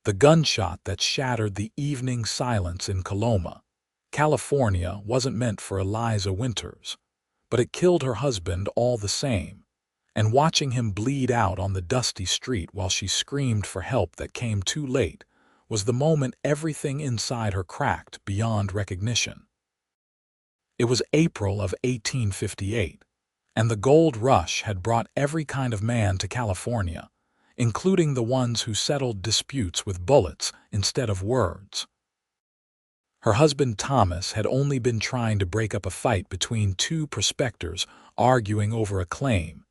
The gunshot that shattered the evening silence in Coloma, California, wasn't meant for Eliza Winters, but it killed her husband all the same, and watching him bleed out on the dusty street while she screamed for help that came too late was the moment everything inside her cracked beyond recognition. It was April of 1858, and the gold rush had brought every kind of man to California, including the ones who settled disputes with bullets instead of words. Her husband Thomas had only been trying to break up a fight between two prospectors arguing over a claim,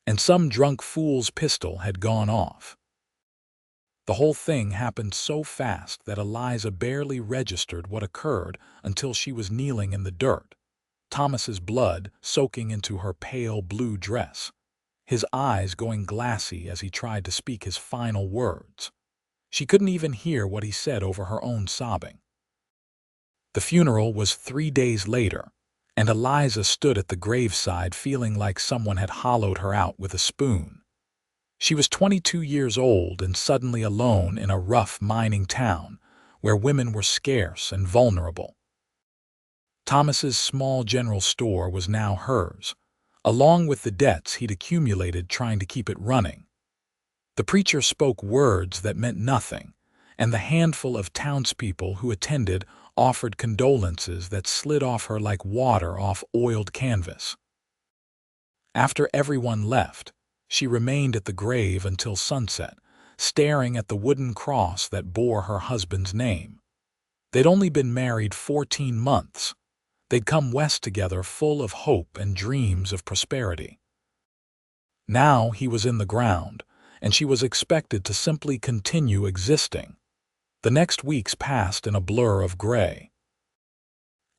and some drunk fool's pistol had gone off. The whole thing happened so fast that Eliza barely registered what occurred until she was kneeling in the dirt, Thomas's blood soaking into her pale blue dress, his eyes going glassy as he tried to speak his final words. She couldn't even hear what he said over her own sobbing. The funeral was 3 days later, and Eliza stood at the graveside feeling like someone had hollowed her out with a spoon. She was 22 years old and suddenly alone in a rough mining town where women were scarce and vulnerable. Thomas's small general store was now hers, along with the debts he'd accumulated trying to keep it running. The preacher spoke words that meant nothing, and the handful of townspeople who attended offered condolences that slid off her like water off oiled canvas. After everyone left, she remained at the grave until sunset, staring at the wooden cross that bore her husband's name. They'd only been married 14 months. They'd come west together full of hope and dreams of prosperity. Now he was in the ground, and she was expected to simply continue existing. The next weeks passed in a blur of gray.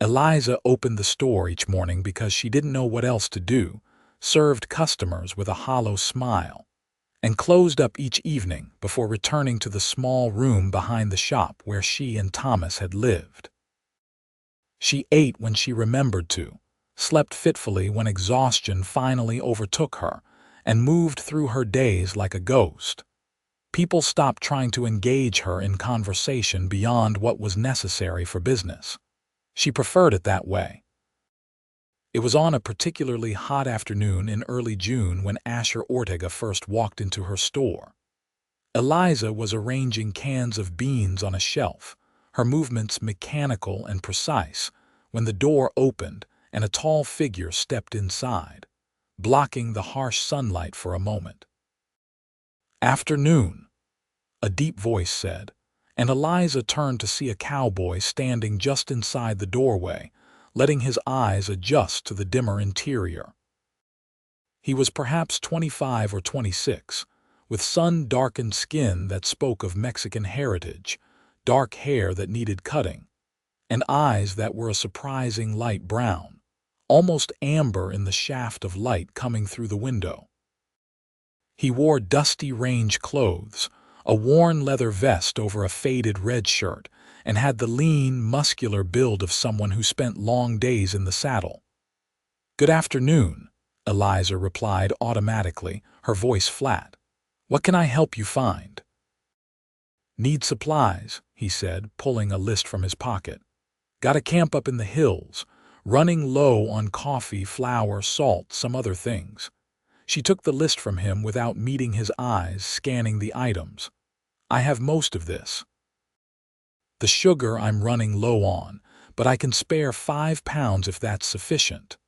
Eliza opened the store each morning because she didn't know what else to do, served customers with a hollow smile, and closed up each evening before returning to the small room behind the shop where she and Thomas had lived. She ate when she remembered to, slept fitfully when exhaustion finally overtook her, and moved through her days like a ghost. People stopped trying to engage her in conversation beyond what was necessary for business. She preferred it that way. It was on a particularly hot afternoon in early June when Asher Ortega first walked into her store. Eliza was arranging cans of beans on a shelf, her movements mechanical and precise, when the door opened and a tall figure stepped inside, blocking the harsh sunlight for a moment. "Afternoon," a deep voice said, and Eliza turned to see a cowboy standing just inside the doorway, letting his eyes adjust to the dimmer interior. He was perhaps 25 or 26, with sun-darkened skin that spoke of Mexican heritage, dark hair that needed cutting, and eyes that were a surprising light brown, almost amber in the shaft of light coming through the window. He wore dusty range clothes, a worn leather vest over a faded red shirt, and had the lean, muscular build of someone who spent long days in the saddle. "Good afternoon," Eliza replied automatically, her voice flat. "What can I help you find?" "Need supplies," he said, pulling a list from his pocket. "Got a camp up in the hills, running low on coffee, flour, salt, some other things." She took the list from him without meeting his eyes, scanning the items. "I have most of this. The sugar I'm running low on, but I can spare 5 pounds if that's sufficient."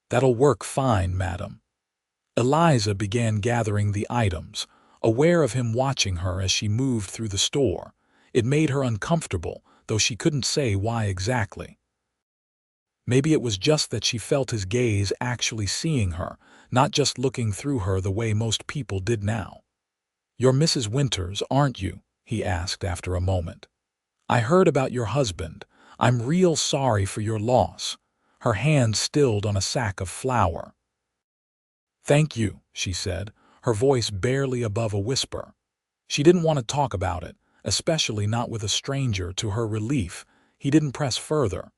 "That'll work fine, madam." Eliza began gathering the items, aware of him watching her as she moved through the store. It made her uncomfortable, though she couldn't say why exactly. Maybe it was just that she felt his gaze actually seeing her, not just looking through her the way most people did now. "You're Mrs. Winters, aren't you?" he asked after a moment. "I heard about your husband. I'm real sorry for your loss." Her hand stilled on a sack of flour. "Thank you," she said, her voice barely above a whisper. She didn't want to talk about it, especially not with a stranger. To her relief, he didn't press further.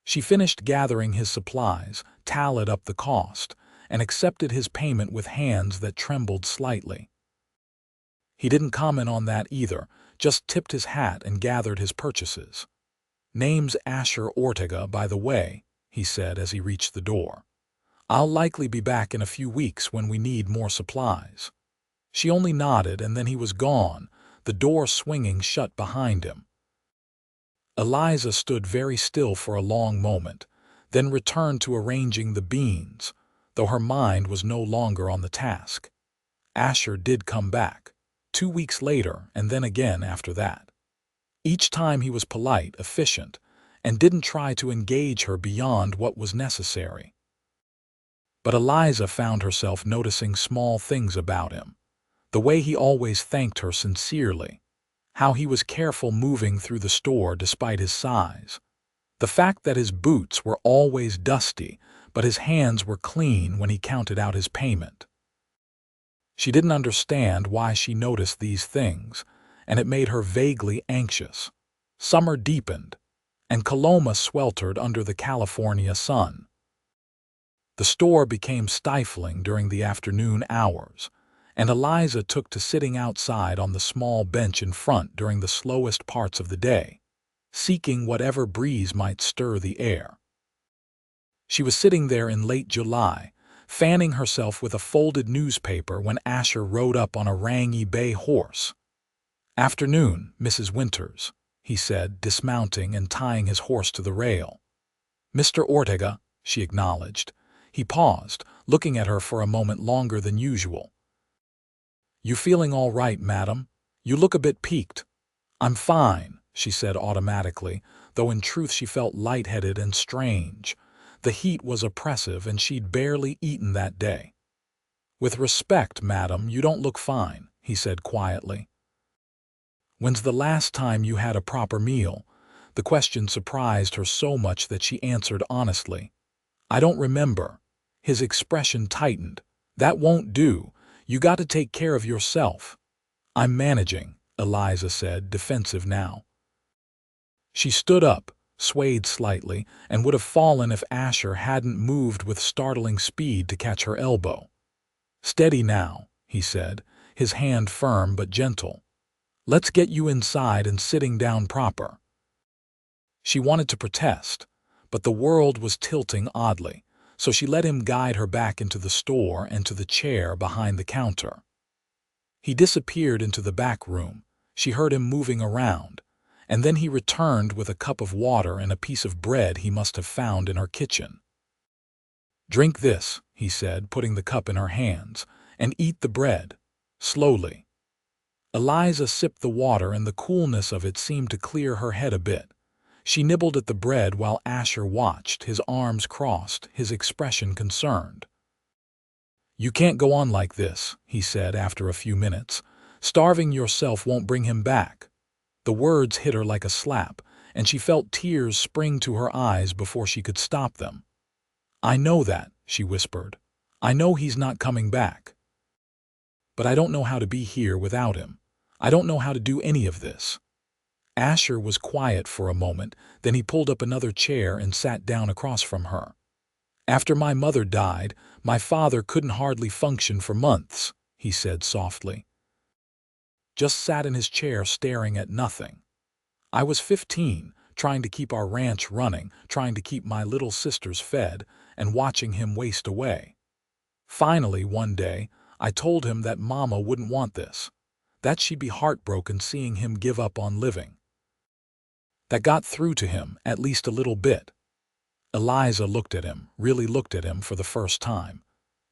She finished gathering his supplies, tallied up the cost, and accepted his payment with hands that trembled slightly. He didn't comment on that either, just tipped his hat and gathered his purchases. "Name's Asher Ortega, by the way," he said as he reached the door. "I'll likely be back in a few weeks when we need more supplies." She only nodded, and then he was gone, the door swinging shut behind him. Eliza stood very still for a long moment, then returned to arranging the beans, though her mind was no longer on the task. Asher did come back, 2 weeks later and then again after that. Each time he was polite, efficient, and didn't try to engage her beyond what was necessary. But Eliza found herself noticing small things about him. The way he always thanked her sincerely. How he was careful moving through the store despite his size. The fact that his boots were always dusty, but his hands were clean when he counted out his payment. She didn't understand why she noticed these things, and it made her vaguely anxious. Summer deepened, and Coloma sweltered under the California sun. The store became stifling during the afternoon hours, and Eliza took to sitting outside on the small bench in front during the slowest parts of the day, seeking whatever breeze might stir the air. She was sitting there in late July, fanning herself with a folded newspaper when Asher rode up on a rangy bay horse. "Afternoon, Mrs. Winters," he said, dismounting and tying his horse to the rail. "Mr. Ortega," she acknowledged. He paused, looking at her for a moment longer than usual. "You feeling all right, madam? You look a bit peaked." "I'm fine," she said automatically, though in truth she felt lightheaded and strange. The heat was oppressive and she'd barely eaten that day. "With respect, madam, you don't look fine," he said quietly. "When's the last time you had a proper meal?" The question surprised her so much that she answered honestly. "I don't remember." His expression tightened. "That won't do. You got to take care of yourself." "I'm managing," Eliza said, defensive now. She stood up, swayed slightly, and would have fallen if Asher hadn't moved with startling speed to catch her elbow. "Steady now," he said, his hand firm but gentle. "Let's get you inside and sitting down proper." She wanted to protest, but the world was tilting oddly, so she let him guide her back into the store and to the chair behind the counter. He disappeared into the back room. She heard him moving around, and then he returned with a cup of water and a piece of bread he must have found in her kitchen. "Drink this," he said, putting the cup in her hands, "and eat the bread, slowly." Eliza sipped the water, and the coolness of it seemed to clear her head a bit. She nibbled at the bread while Asher watched, his arms crossed, his expression concerned. "You can't go on like this," he said after a few minutes. "Starving yourself won't bring him back." The words hit her like a slap, and she felt tears spring to her eyes before she could stop them. "I know that," she whispered. "I know he's not coming back. But I don't know how to be here without him. I don't know how to do any of this." Asher was quiet for a moment, then he pulled up another chair and sat down across from her. "After my mother died, my father couldn't hardly function for months," he said softly. Just sat in his chair staring at nothing. "I was 15, trying to keep our ranch running, trying to keep my little sisters fed, and watching him waste away. Finally, one day, I told him that Mama wouldn't want this, that she'd be heartbroken seeing him give up on living. That got through to him, at least a little bit." Eliza looked at him, really looked at him for the first time.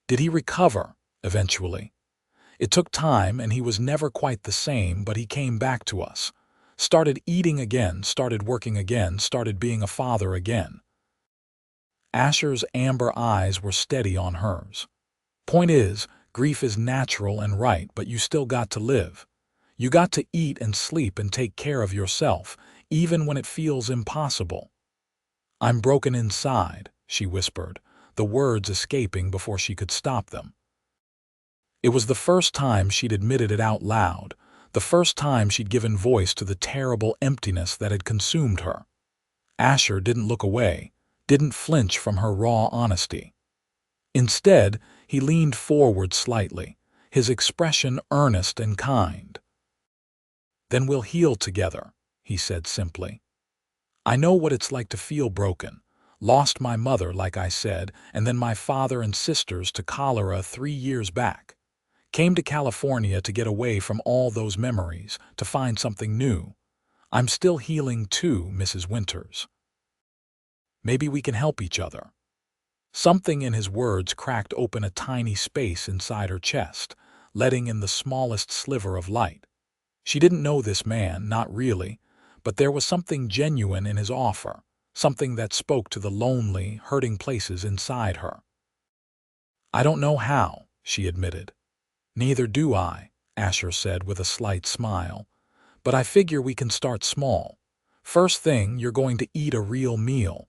"Did he recover, eventually?" "It took time, and he was never quite the same, but he came back to us. Started eating again, started working again, started being a father again." Asher's amber eyes were steady on hers. "Point is, grief is natural and right, but you still got to live. You got to eat and sleep and take care of yourself, even when it feels impossible." "I'm broken inside," she whispered, the words escaping before she could stop them. It was the first time she'd admitted it out loud, the first time she'd given voice to the terrible emptiness that had consumed her. Asher didn't look away, didn't flinch from her raw honesty. Instead, he leaned forward slightly, his expression earnest and kind. Then we'll heal together, he said simply. I know what it's like to feel broken. Lost my mother, like I said, and then my father and sisters to cholera 3 years back. Came to California to get away from all those memories, to find something new. I'm still healing too, Mrs. Winters. Maybe we can help each other. Something in his words cracked open a tiny space inside her chest, letting in the smallest sliver of light. She didn't know this man, not really, but there was something genuine in his offer, something that spoke to the lonely, hurting places inside her. I don't know how, she admitted. Neither do I, Asher said with a slight smile. But I figure we can start small. First thing, you're going to eat a real meal.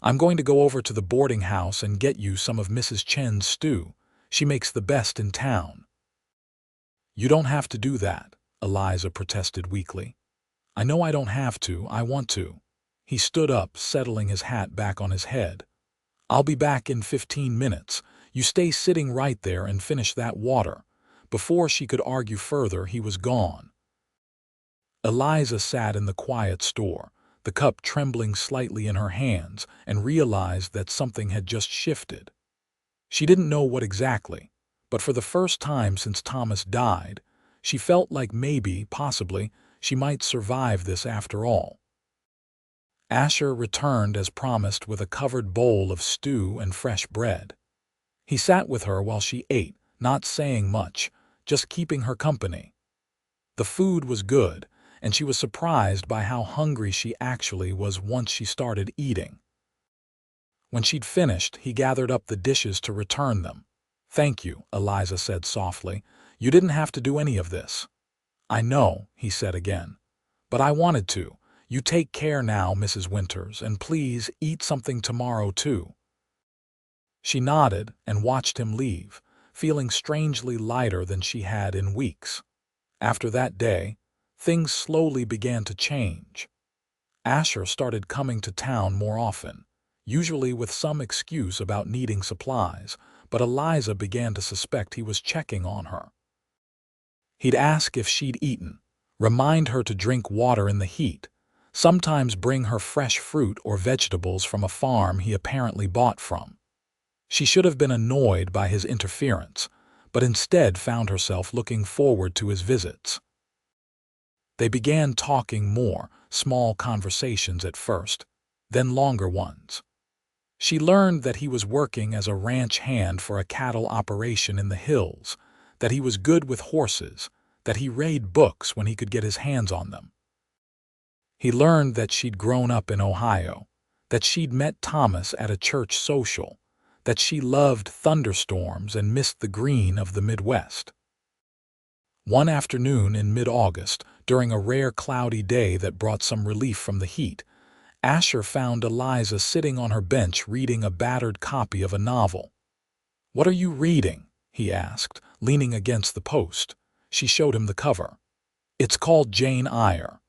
I'm going to go over to the boarding house and get you some of Mrs. Chen's stew. She makes the best in town. You don't have to do that, Eliza protested weakly. I know I don't have to, I want to. He stood up, settling his hat back on his head. I'll be back in 15 minutes. You stay sitting right there and finish that water. Before she could argue further, he was gone. Eliza sat in the quiet store, the cup trembling slightly in her hands, and realized that something had just shifted. She didn't know what exactly, but for the first time since Thomas died, she felt like maybe, possibly, she might survive this after all. Asher returned as promised with a covered bowl of stew and fresh bread. He sat with her while she ate, not saying much, just keeping her company. The food was good, and she was surprised by how hungry she actually was once she started eating. When she'd finished, he gathered up the dishes to return them. Thank you, Eliza said softly. You didn't have to do any of this. I know, he said again. But I wanted to. You take care now, Mrs. Winters, and please eat something tomorrow too. She nodded and watched him leave, feeling strangely lighter than she had in weeks. After that day, things slowly began to change. Asher started coming to town more often, usually with some excuse about needing supplies, but Eliza began to suspect he was checking on her. He'd ask if she'd eaten, remind her to drink water in the heat, sometimes bring her fresh fruit or vegetables from a farm he apparently bought from. She should have been annoyed by his interference, but instead found herself looking forward to his visits. They began talking more, small conversations at first, then longer ones. She learned that he was working as a ranch hand for a cattle operation in the hills, that he was good with horses, that he read books when he could get his hands on them. He learned that she'd grown up in Ohio, that she'd met Thomas at a church social, that she loved thunderstorms and missed the green of the Midwest. One afternoon in mid-August, during a rare cloudy day that brought some relief from the heat, Asher found Eliza sitting on her bench reading a battered copy of a novel. "What are you reading?" he asked, leaning against the post. She showed him the cover. "It's called Jane Eyre.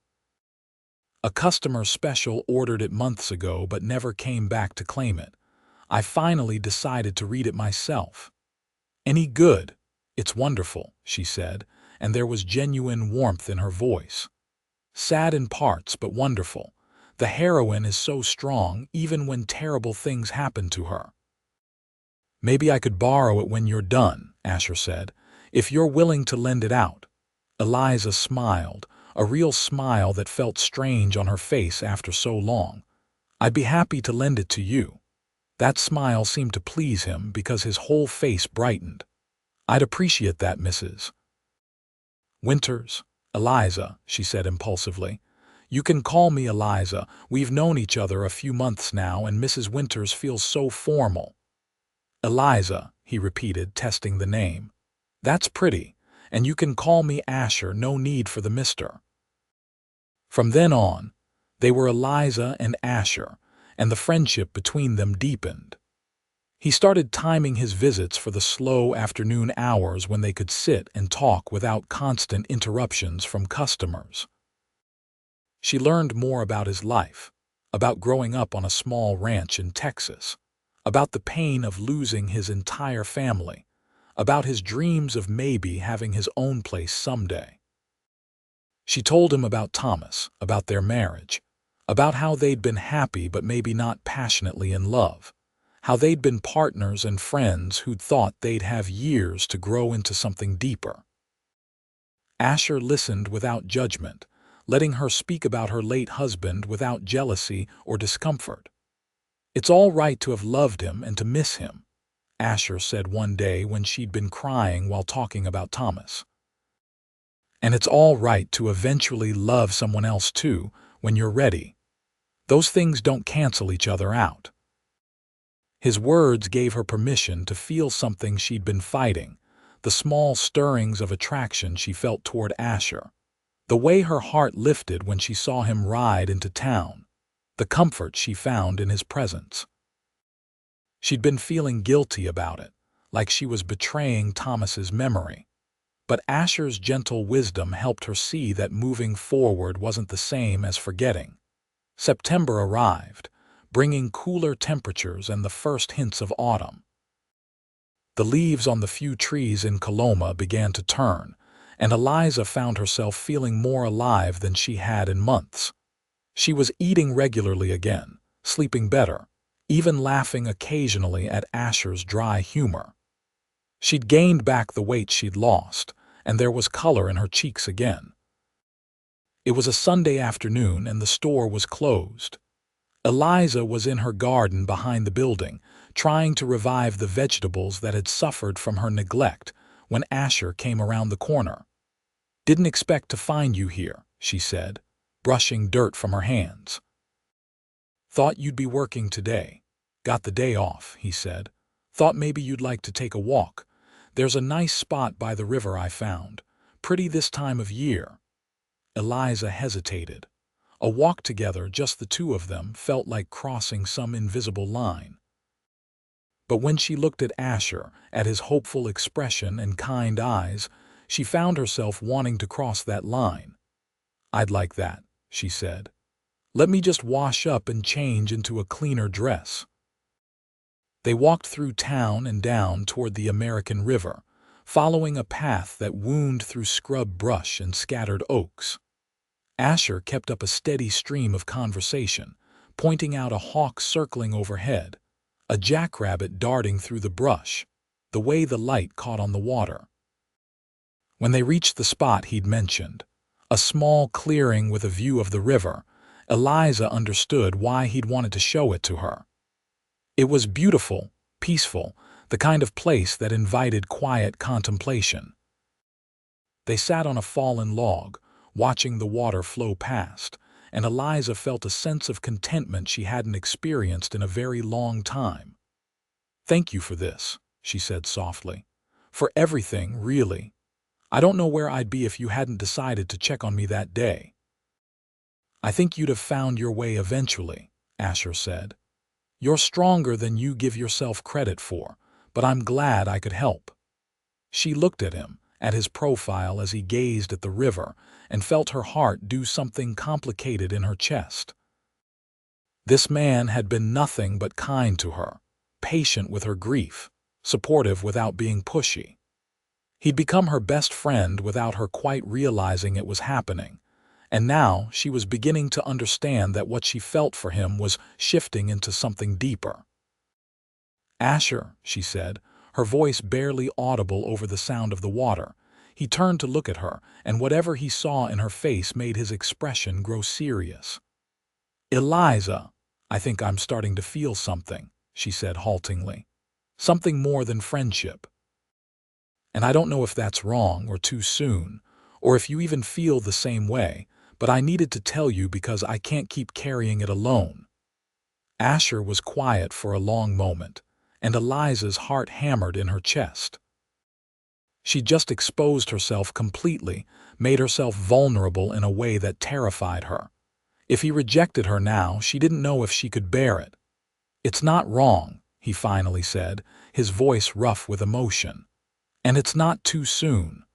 A customer special ordered it months ago but never came back to claim it. I finally decided to read it myself." "Any good?" "It's wonderful," she said, and there was genuine warmth in her voice. "Sad in parts, but wonderful. The heroine is so strong even when terrible things happen to her." "Maybe I could borrow it when you're done," Asher said, "if you're willing to lend it out." Eliza smiled, a real smile that felt strange on her face after so long. "I'd be happy to lend it to you." That smile seemed to please him because his whole face brightened. "I'd appreciate that, Mrs. Winters." "Eliza," she said impulsively. "You can call me Eliza. We've known each other a few months now, and Mrs. Winters feels so formal." "Eliza," he repeated, testing the name. "That's pretty. And you can call me Asher, no need for the mister." From then on, they were Eliza and Asher, and the friendship between them deepened. He started timing his visits for the slow afternoon hours when they could sit and talk without constant interruptions from customers. She learned more about his life, about growing up on a small ranch in Texas, about the pain of losing his entire family, about his dreams of maybe having his own place someday. She told him about Thomas, about their marriage, about how they'd been happy but maybe not passionately in love, how they'd been partners and friends who'd thought they'd have years to grow into something deeper. Asher listened without judgment, letting her speak about her late husband without jealousy or discomfort. "It's all right to have loved him and to miss him," Asher said one day when she'd been crying while talking about Thomas. "And it's all right to eventually love someone else too, when you're ready. Those things don't cancel each other out." His words gave her permission to feel something she'd been fighting, the small stirrings of attraction she felt toward Asher, the way her heart lifted when she saw him ride into town, the comfort she found in his presence. She'd been feeling guilty about it, like she was betraying Thomas's memory. But Asher's gentle wisdom helped her see that moving forward wasn't the same as forgetting. September arrived, bringing cooler temperatures and the first hints of autumn. The leaves on the few trees in Coloma began to turn, and Eliza found herself feeling more alive than she had in months. She was eating regularly again, sleeping better, even laughing occasionally at Asher's dry humor. She'd gained back the weight she'd lost, and there was color in her cheeks again. It was a Sunday afternoon and the store was closed. Eliza was in her garden behind the building, trying to revive the vegetables that had suffered from her neglect when Asher came around the corner. "Didn't expect to find you here," she said, brushing dirt from her hands. "Thought you'd be working today. Got the day off," he said. "Thought maybe you'd like to take a walk. There's a nice spot by the river I found. Pretty this time of year." Eliza hesitated. A walk together, just the two of them, felt like crossing some invisible line. But when she looked at Asher, at his hopeful expression and kind eyes, she found herself wanting to cross that line. "I'd like that," she said. "Let me just wash up and change into a cleaner dress." They walked through town and down toward the American River, following a path that wound through scrub brush and scattered oaks. Asher kept up a steady stream of conversation, pointing out a hawk circling overhead, a jackrabbit darting through the brush, the way the light caught on the water. When they reached the spot he'd mentioned, a small clearing with a view of the river, Eliza understood why he'd wanted to show it to her. It was beautiful, peaceful, the kind of place that invited quiet contemplation. They sat on a fallen log, watching the water flow past, and Eliza felt a sense of contentment she hadn't experienced in a very long time. "Thank you for this," she said softly. "For everything, really. I don't know where I'd be if you hadn't decided to check on me that day." "I think you'd have found your way eventually," Asher said. "You're stronger than you give yourself credit for, but I'm glad I could help." She looked at him, at his profile as he gazed at the river, and felt her heart do something complicated in her chest. This man had been nothing but kind to her, patient with her grief, supportive without being pushy. He'd become her best friend without her quite realizing it was happening, and now she was beginning to understand that what she felt for him was shifting into something deeper. "Asher," she said, her voice barely audible over the sound of the water. He turned to look at her, and whatever he saw in her face made his expression grow serious. "Eliza, I think I'm starting to feel something," she said haltingly. "Something more than friendship. And I don't know if that's wrong or too soon, or if you even feel the same way, but I needed to tell you because I can't keep carrying it alone." Asher was quiet for a long moment, and Eliza's heart hammered in her chest. She just exposed herself completely, made herself vulnerable in a way that terrified her. If he rejected her now, she didn't know if she could bear it. "It's not wrong," he finally said, his voice rough with emotion. "And it's not too soon.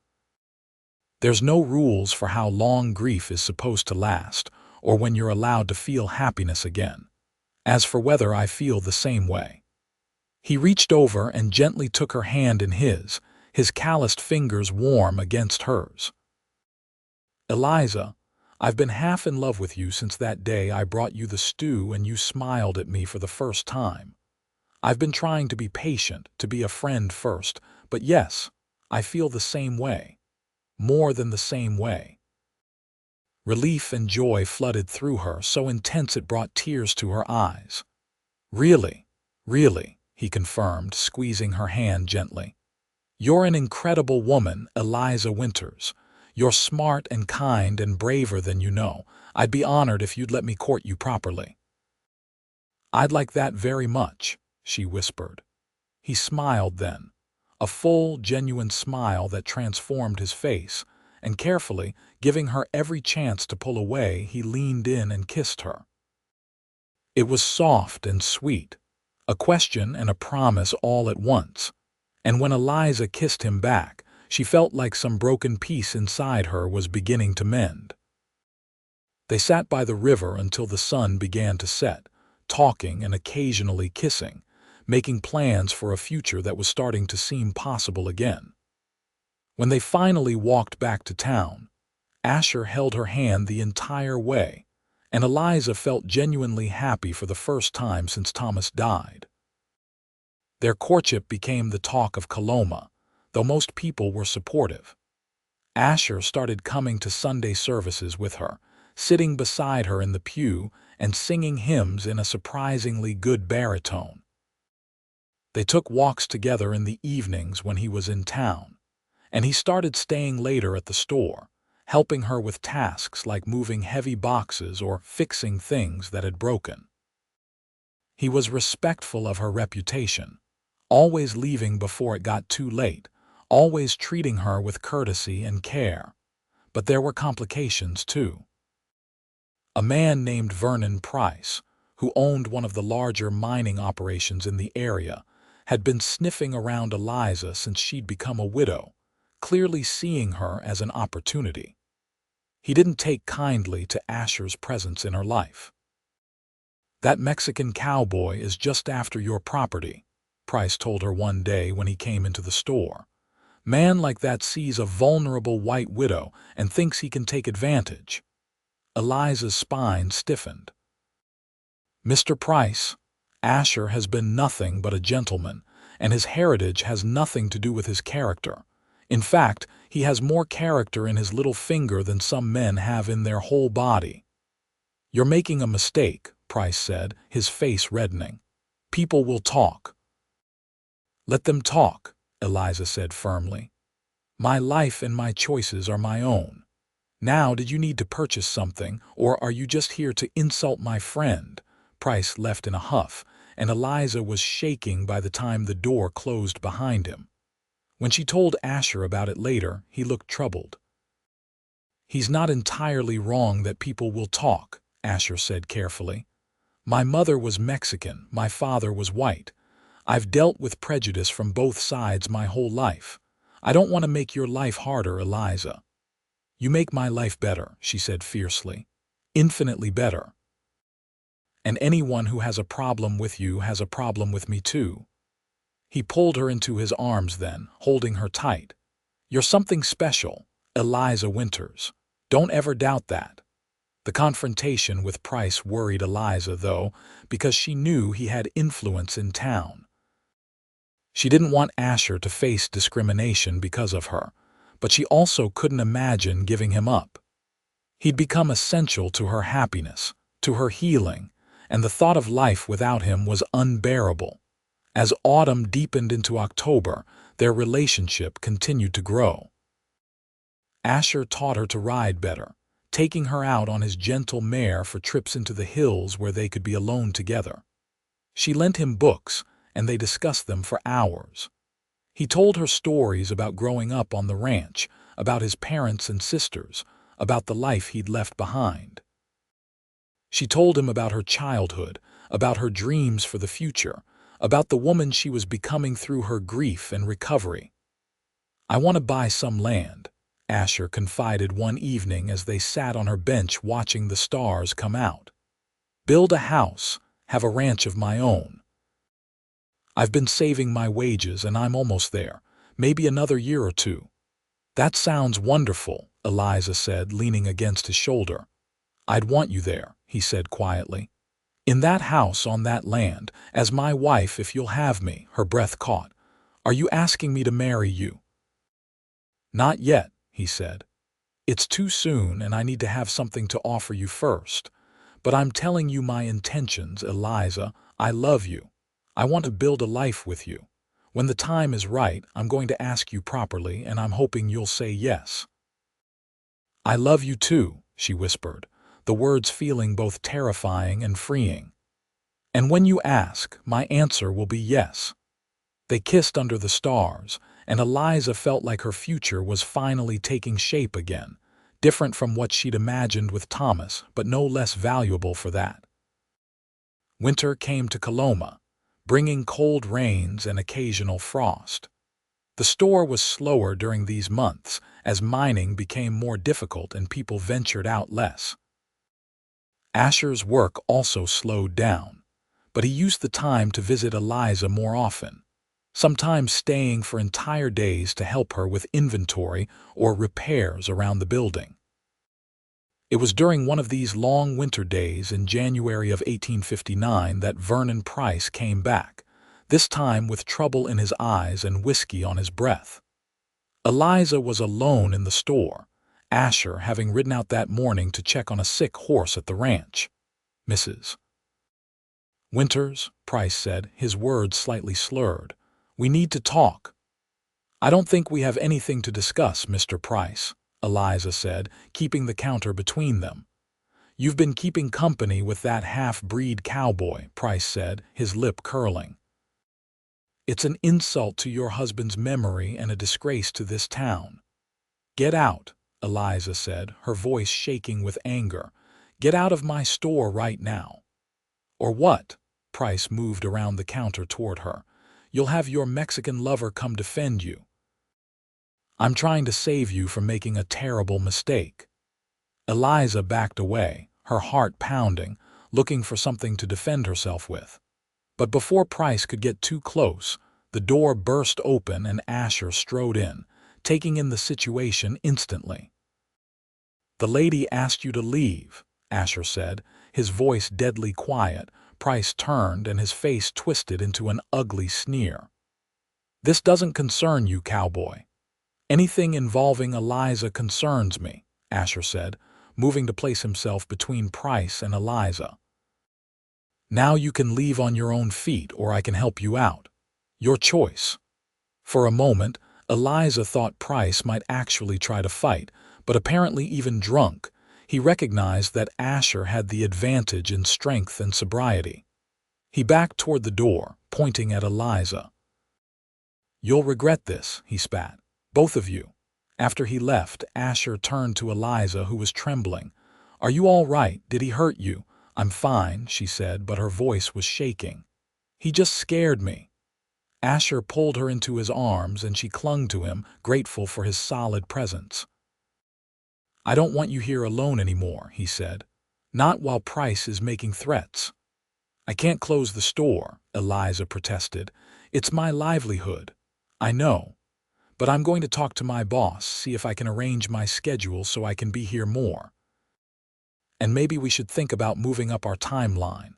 There's no rules for how long grief is supposed to last, or when you're allowed to feel happiness again. As for whether I feel the same way." He reached over and gently took her hand in his calloused fingers warm against hers. Eliza, I've been half in love with you since that day I brought you the stew and you smiled at me for the first time. I've been trying to be patient, to be a friend first, but yes, I feel the same way. More than the same way. Relief and joy flooded through her, so intense it brought tears to her eyes. Really, really, he confirmed, squeezing her hand gently. You're an incredible woman, Eliza Winters. You're smart and kind and braver than you know. I'd be honored if you'd let me court you properly. I'd like that very much, she whispered. He smiled then, a full, genuine smile that transformed his face, and carefully, giving her every chance to pull away, he leaned in and kissed her. It was soft and sweet, a question and a promise all at once, and when Eliza kissed him back, she felt like some broken piece inside her was beginning to mend. They sat by the river until the sun began to set, talking and occasionally kissing, making plans for a future that was starting to seem possible again. When they finally walked back to town, Asher held her hand the entire way, and Eliza felt genuinely happy for the first time since Thomas died. Their courtship became the talk of Coloma, though most people were supportive. Asher started coming to Sunday services with her, sitting beside her in the pew and singing hymns in a surprisingly good baritone. They took walks together in the evenings when he was in town, and he started staying later at the store, helping her with tasks like moving heavy boxes or fixing things that had broken. He was respectful of her reputation, always leaving before it got too late, always treating her with courtesy and care. But there were complications, too. A man named Vernon Price, who owned one of the larger mining operations in the area, had been sniffing around Eliza since she'd become a widow, clearly seeing her as an opportunity. He didn't take kindly to Asher's presence in her life. "That Mexican cowboy is just after your property," Price told her one day when he came into the store. "Man like that sees a vulnerable white widow and thinks he can take advantage." Eliza's spine stiffened. "Mr. Price, Asher has been nothing but a gentleman, and his heritage has nothing to do with his character. In fact, he has more character in his little finger than some men have in their whole body." "You're making a mistake," Price said, his face reddening. "People will talk." "Let them talk," Eliza said firmly. "My life and my choices are my own. Now, did you need to purchase something, or are you just here to insult my friend?" Price left in a huff, and Eliza was shaking by the time the door closed behind him. When she told Asher about it later, he looked troubled. "He's not entirely wrong that people will talk," Asher said carefully. "My mother was Mexican, my father was white. I've dealt with prejudice from both sides my whole life. I don't want to make your life harder, Eliza." "You make my life better," she said fiercely. "Infinitely better. And anyone who has a problem with you has a problem with me too." He pulled her into his arms then, holding her tight. "You're something special, Eliza Winters. Don't ever doubt that." The confrontation with Price worried Eliza, though, because she knew he had influence in town. She didn't want Asher to face discrimination because of her, but she also couldn't imagine giving him up. He'd become essential to her happiness, to her healing, and the thought of life without him was unbearable. As autumn deepened into October, their relationship continued to grow. Asher taught her to ride better, taking her out on his gentle mare for trips into the hills where they could be alone together. She lent him books, and they discussed them for hours. He told her stories about growing up on the ranch, about his parents and sisters, about the life he'd left behind. She told him about her childhood, about her dreams for the future, about the woman she was becoming through her grief and recovery. "I want to buy some land," Asher confided one evening as they sat on her bench watching the stars come out. "Build a house, have a ranch of my own. I've been saving my wages and I'm almost there, maybe another year or two." "That sounds wonderful," Eliza said, leaning against his shoulder. "I'd want you there," he said quietly. "In that house on that land, as my wife if you'll have me." Her breath caught. "Are you asking me to marry you?" "Not yet," he said. "It's too soon and I need to have something to offer you first. But I'm telling you my intentions, Eliza. I love you. I want to build a life with you. When the time is right, I'm going to ask you properly and I'm hoping you'll say yes." "I love you too," she whispered, the words feeling both terrifying and freeing. "And when you ask, my answer will be yes." They kissed under the stars, and Eliza felt like her future was finally taking shape again, different from what she'd imagined with Thomas, but no less valuable for that. Winter came to Coloma, bringing cold rains and occasional frost. The store was slower during these months as mining became more difficult and people ventured out less. Asher's work also slowed down, but he used the time to visit Eliza more often, sometimes staying for entire days to help her with inventory or repairs around the building. It was during one of these long winter days in January of 1859 that Vernon Price came back, this time with trouble in his eyes and whiskey on his breath. Eliza was alone in the store, Asher having ridden out that morning to check on a sick horse at the ranch. "Mrs. Winters," Price said, his words slightly slurred, "we need to talk." "I don't think we have anything to discuss, Mr. Price," Eliza said, keeping the counter between them. "You've been keeping company with that half-breed cowboy," Price said, his lip curling. "It's an insult to your husband's memory and a disgrace to this town." "Get out," Eliza said, her voice shaking with anger. "Get out of my store right now." "Or what?" Price moved around the counter toward her. "You'll have your Mexican lover come defend you." "I'm trying to save you from making a terrible mistake." Eliza backed away, her heart pounding, looking for something to defend herself with. But before Price could get too close, the door burst open and Asher strode in, taking in the situation instantly. "The lady asked you to leave," Asher said, his voice deadly quiet. Price turned and his face twisted into an ugly sneer. "This doesn't concern you, cowboy." "Anything involving Eliza concerns me," Asher said, moving to place himself between Price and Eliza. "Now you can leave on your own feet or I can help you out. Your choice." For a moment, Eliza thought Price might actually try to fight, but apparently even drunk, he recognized that Asher had the advantage in strength and sobriety. He backed toward the door, pointing at Eliza. "You'll regret this," he spat. "Both of you." After he left, Asher turned to Eliza, who was trembling. "Are you all right? Did he hurt you?" "I'm fine," she said, but her voice was shaking. "He just scared me." Asher pulled her into his arms and she clung to him, grateful for his solid presence. "I don't want you here alone anymore," he said. "Not while Price is making threats." "I can't close the store," Eliza protested. "It's my livelihood." "I know. But I'm going to talk to my boss, see if I can arrange my schedule so I can be here more. And maybe we should think about moving up our timeline."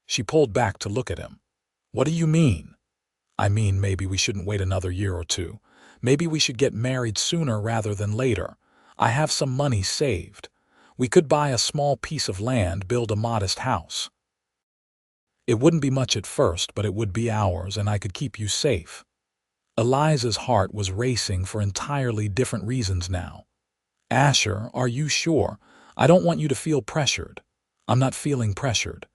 She pulled back to look at him. "What do you mean?" "I mean maybe we shouldn't wait another year or two. Maybe we should get married sooner rather than later. I have some money saved. We could buy a small piece of land, build a modest house. It wouldn't be much at first, but it would be ours, and I could keep you safe." Eliza's heart was racing for entirely different reasons now. "Asher, are you sure? I don't want you to feel pressured." "I'm not feeling pressured.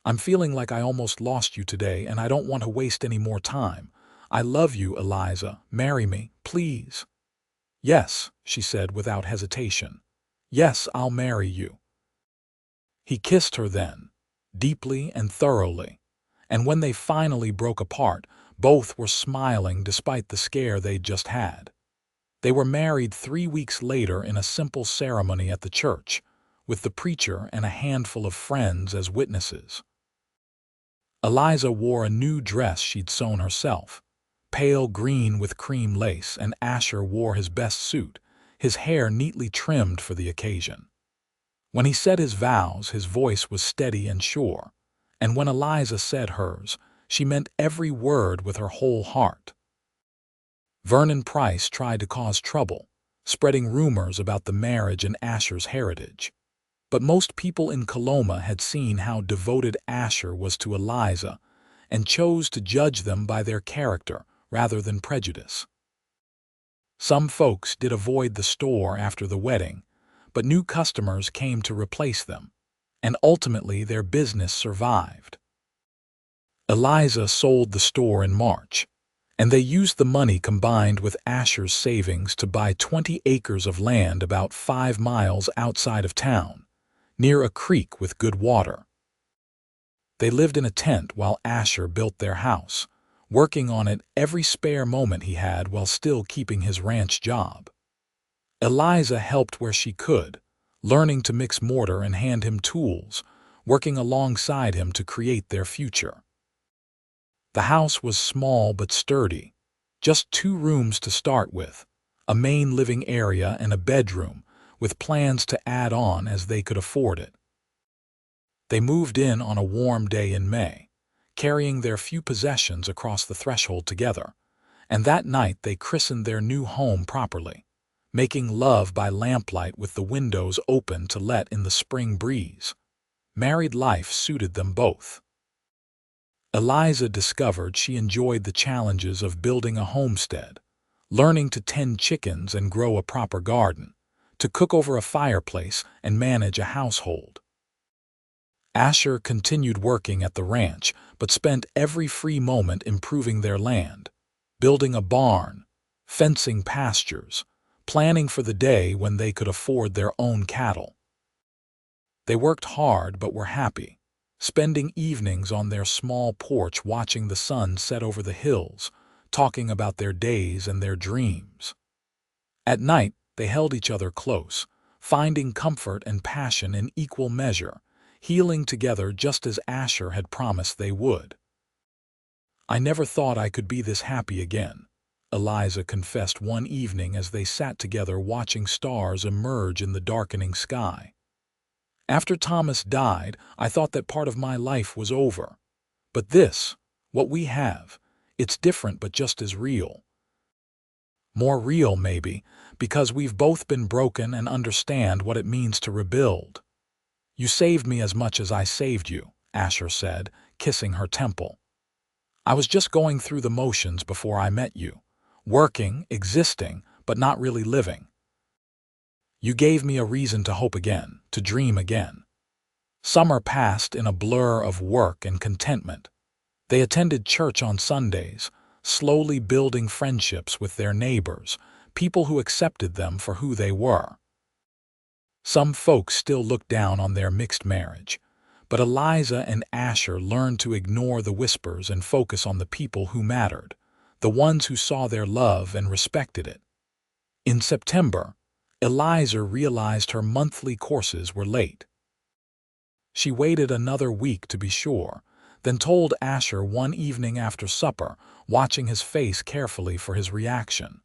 I'm feeling like I almost lost you today, and I don't want to waste any more time. I love you, Eliza. Marry me, please." "Yes," she said without hesitation. "Yes, I'll marry you." He kissed her then, deeply and thoroughly, and when they finally broke apart, both were smiling despite the scare they'd just had. They were married 3 weeks later in a simple ceremony at the church, with the preacher and a handful of friends as witnesses. Eliza wore a new dress she'd sewn herself, pale green with cream lace, and Asher wore his best suit, his hair neatly trimmed for the occasion. When he said his vows, his voice was steady and sure, and when Eliza said hers, she meant every word with her whole heart. Vernon Price tried to cause trouble, spreading rumors about the marriage and Asher's heritage. But most people in Coloma had seen how devoted Asher was to Eliza and chose to judge them by their character rather than prejudice. Some folks did avoid the store after the wedding, but new customers came to replace them, and ultimately their business survived. Eliza sold the store in March, and they used the money combined with Asher's savings to buy 20 acres of land about 5 miles outside of town, near a creek with good water. They lived in a tent while Asher built their house, working on it every spare moment he had while still keeping his ranch job. Eliza helped where she could, learning to mix mortar and hand him tools, working alongside him to create their future. The house was small but sturdy, just 2 rooms to start with, a main living area and a bedroom, with plans to add on as they could afford it. They moved in on a warm day in May, carrying their few possessions across the threshold together, and that night they christened their new home properly, making love by lamplight with the windows open to let in the spring breeze. Married life suited them both. Eliza discovered she enjoyed the challenges of building a homestead, learning to tend chickens and grow a proper garden, to cook over a fireplace and manage a household. Asher continued working at the ranch, but spent every free moment improving their land, building a barn, fencing pastures, planning for the day when they could afford their own cattle. They worked hard but were happy, spending evenings on their small porch watching the sun set over the hills, talking about their days and their dreams. At night, they held each other close, finding comfort and passion in equal measure, healing together just as Asher had promised they would. "I never thought I could be this happy again," Eliza confessed one evening as they sat together watching stars emerge in the darkening sky. "After Thomas died, I thought that part of my life was over. But this, what we have, it's different but just as real. More real, maybe, because we've both been broken and understand what it means to rebuild." "You saved me as much as I saved you," Asher said, kissing her temple. "I was just going through the motions before I met you, working, existing, but not really living. You gave me a reason to hope again, to dream again." Summer passed in a blur of work and contentment. They attended church on Sundays, slowly building friendships with their neighbors, people who accepted them for who they were. Some folks still looked down on their mixed marriage, but Eliza and Asher learned to ignore the whispers and focus on the people who mattered, the ones who saw their love and respected it. In September, Eliza realized her monthly courses were late. She waited another week to be sure, then told Asher one evening after supper, watching his face carefully for his reaction.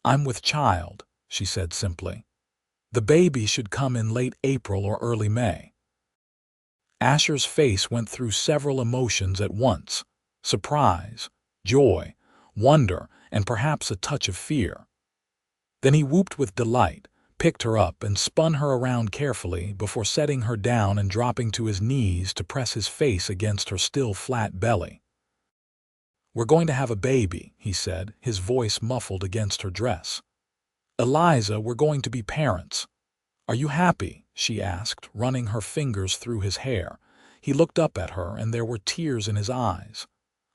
"I'm with child," she said simply. "The baby should come in late April or early May." Asher's face went through several emotions at once: surprise, joy, wonder, and perhaps a touch of fear. Then he whooped with delight, picked her up and spun her around carefully before setting her down and dropping to his knees to press his face against her still flat belly. "We're going to have a baby," he said, his voice muffled against her dress. "Eliza, we're going to be parents. Are you happy?" she asked, running her fingers through his hair. He looked up at her and there were tears in his eyes.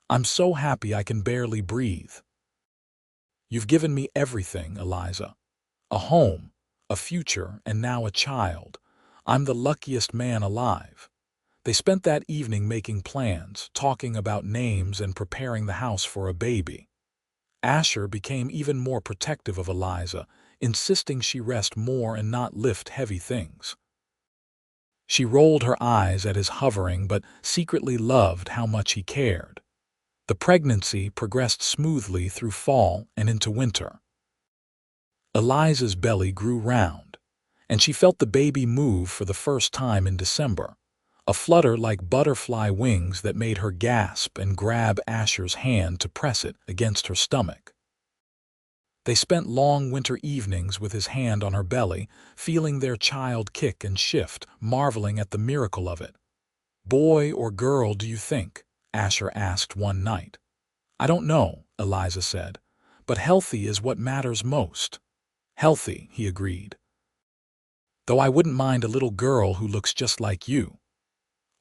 "I'm so happy I can barely breathe." "You've given me everything, Eliza. A home, a future, and now a child. I'm the luckiest man alive." They spent that evening making plans, talking about names and preparing the house for a baby. Asher became even more protective of Eliza, insisting she rest more and not lift heavy things. She rolled her eyes at his hovering but secretly loved how much he cared. The pregnancy progressed smoothly through fall and into winter. Eliza's belly grew round, and she felt the baby move for the first time in December, a flutter like butterfly wings that made her gasp and grab Asher's hand to press it against her stomach. They spent long winter evenings with his hand on her belly, feeling their child kick and shift, marveling at the miracle of it. "Boy or girl, do you think?" Asher asked one night. "I don't know," Eliza said, "but healthy is what matters most." "Healthy," he agreed. "Though I wouldn't mind a little girl who looks just like you."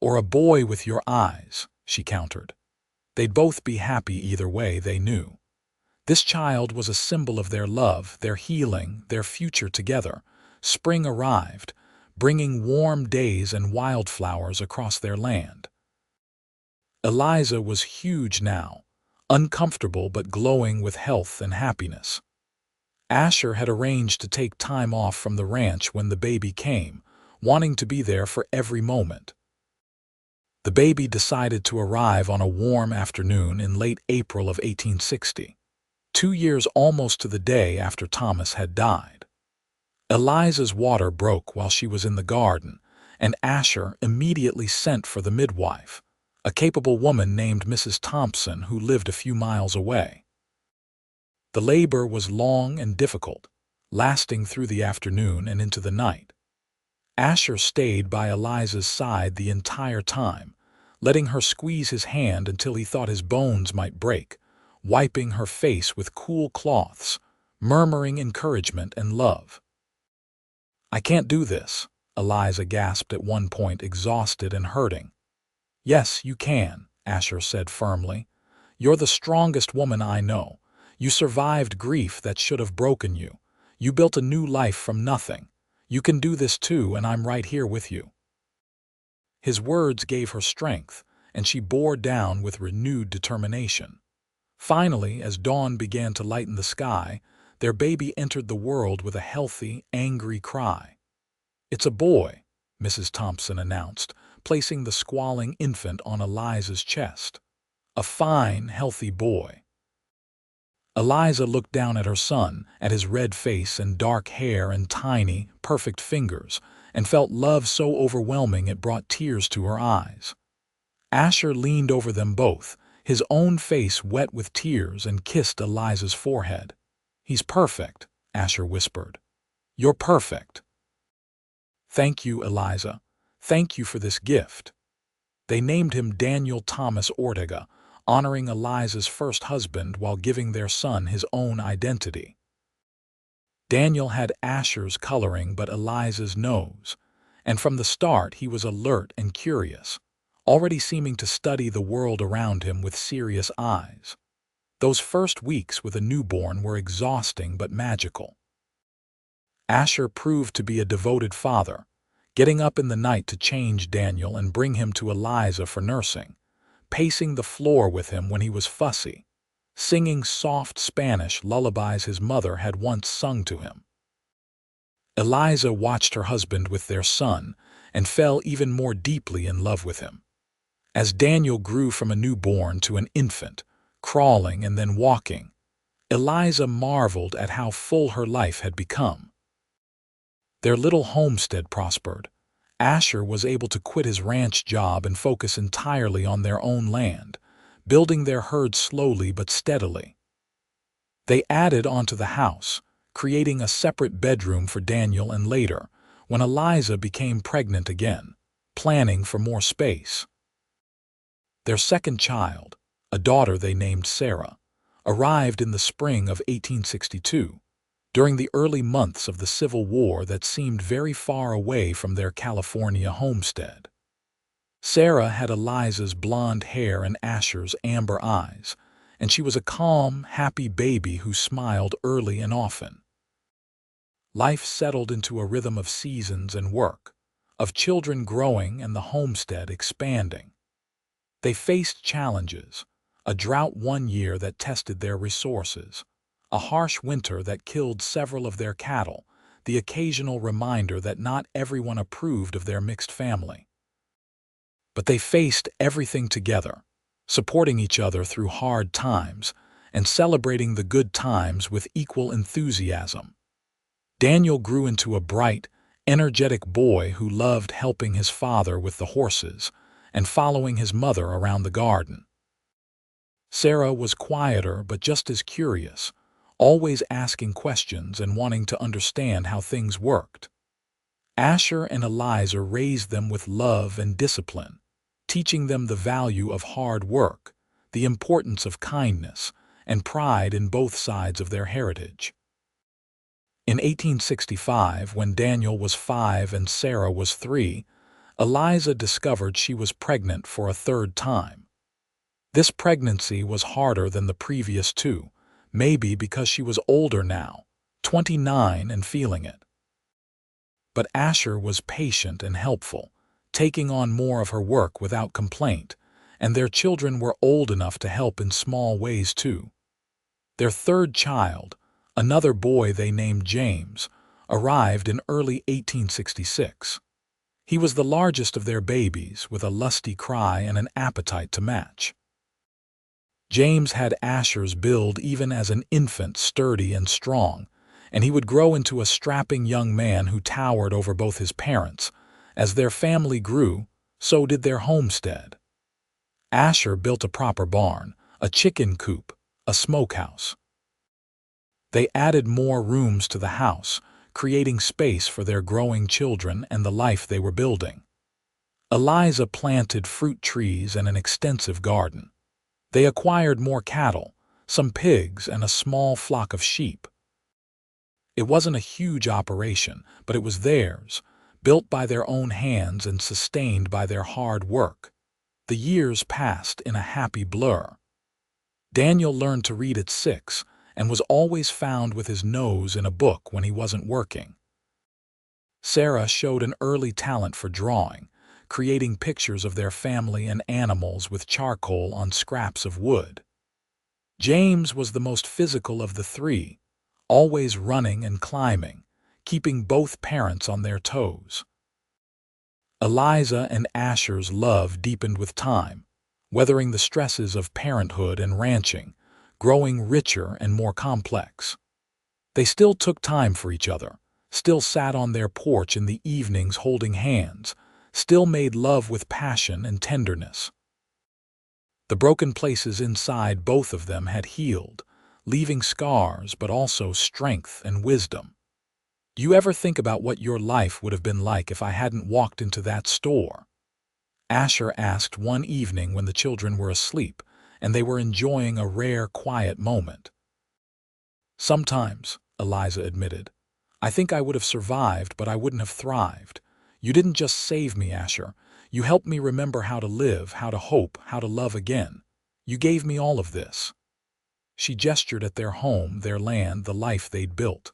"Or a boy with your eyes," she countered. They'd both be happy either way, they knew. This child was a symbol of their love, their healing, their future together. Spring arrived, bringing warm days and wildflowers across their land. Eliza was huge now, uncomfortable but glowing with health and happiness. Asher had arranged to take time off from the ranch when the baby came, wanting to be there for every moment. The baby decided to arrive on a warm afternoon in late April of 1860. 2 years almost to the day after Thomas had died. Eliza's water broke while she was in the garden, and Asher immediately sent for the midwife, a capable woman named Mrs. Thompson who lived a few miles away. The labor was long and difficult, lasting through the afternoon and into the night. Asher stayed by Eliza's side the entire time, letting her squeeze his hand until he thought his bones might break, wiping her face with cool cloths, murmuring encouragement and love. "I can't do this," Eliza gasped at one point, exhausted and hurting. "Yes, you can," Asher said firmly. "You're the strongest woman I know. You survived grief that should have broken you. You built a new life from nothing. You can do this too, and I'm right here with you." His words gave her strength, and she bore down with renewed determination. Finally, as dawn began to lighten the sky, their baby entered the world with a healthy, angry cry. "It's a boy," Mrs. Thompson announced, placing the squalling infant on Eliza's chest. "A fine, healthy boy." Eliza looked down at her son, at his red face and dark hair and tiny, perfect fingers, and felt love so overwhelming it brought tears to her eyes. Asher leaned over them both, his own face wet with tears, and kissed Eliza's forehead. "He's perfect," Asher whispered. "You're perfect." "Thank you, Eliza. Thank you for this gift." They named him Daniel Thomas Ortega, honoring Eliza's first husband while giving their son his own identity. Daniel had Asher's coloring but Eliza's nose, and from the start he was alert and curious, already seeming to study the world around him with serious eyes. Those first weeks with a newborn were exhausting but magical. Asher proved to be a devoted father, getting up in the night to change Daniel and bring him to Eliza for nursing, pacing the floor with him when he was fussy, singing soft Spanish lullabies his mother had once sung to him. Eliza watched her husband with their son and fell even more deeply in love with him. As Daniel grew from a newborn to an infant, crawling and then walking, Eliza marveled at how full her life had become. Their little homestead prospered. Asher was able to quit his ranch job and focus entirely on their own land, building their herd slowly but steadily. They added onto the house, creating a separate bedroom for Daniel, and later, when Eliza became pregnant again, planning for more space. Their second child, a daughter they named Sarah, arrived in the spring of 1862, during the early months of the Civil War that seemed very far away from their California homestead. Sarah had Eliza's blonde hair and Asher's amber eyes, and she was a calm, happy baby who smiled early and often. Life settled into a rhythm of seasons and work, of children growing and the homestead expanding. They faced challenges, a drought one year that tested their resources, a harsh winter that killed several of their cattle, the occasional reminder that not everyone approved of their mixed family. But they faced everything together, supporting each other through hard times and celebrating the good times with equal enthusiasm. Daniel grew into a bright, energetic boy who loved helping his father with the horses and following his mother around the garden. Sarah was quieter but just as curious, always asking questions and wanting to understand how things worked. Asher and Eliza raised them with love and discipline, teaching them the value of hard work, the importance of kindness, and pride in both sides of their heritage. In 1865, when Daniel was 5 and Sarah was 3, Eliza discovered she was pregnant for a third time. This pregnancy was harder than the previous two, maybe because she was older now, 29, and feeling it. But Asher was patient and helpful, taking on more of her work without complaint, and their children were old enough to help in small ways too. Their third child, another boy they named James, arrived in early 1866. He was the largest of their babies, with a lusty cry and an appetite to match. James had Asher's build even as an infant, sturdy and strong, and he would grow into a strapping young man who towered over both his parents. As their family grew, so did their homestead. Asher built a proper barn, a chicken coop, a smokehouse. They added more rooms to the house, creating space for their growing children and the life they were building. Eliza planted fruit trees and an extensive garden. They acquired more cattle, some pigs, and a small flock of sheep. It wasn't a huge operation, but it was theirs, built by their own hands and sustained by their hard work. The years passed in a happy blur. Daniel learned to read at 6 and was always found with his nose in a book when he wasn't working. Sarah showed an early talent for drawing, creating pictures of their family and animals with charcoal on scraps of wood. James was the most physical of the three, always running and climbing, keeping both parents on their toes. Eliza and Asher's love deepened with time, weathering the stresses of parenthood and ranching, growing richer and more complex. They still took time for each other, still sat on their porch in the evenings holding hands, still made love with passion and tenderness. The broken places inside both of them had healed, leaving scars but also strength and wisdom. You ever think about what your life would have been like if I hadn't walked into that store? Asher asked one evening when the children were asleep and they were enjoying a rare, quiet moment. Sometimes, Eliza admitted. I think I would have survived, but I wouldn't have thrived. You didn't just save me, Asher. You helped me remember how to live, how to hope, how to love again. You gave me all of this. She gestured at their home, their land, the life they'd built.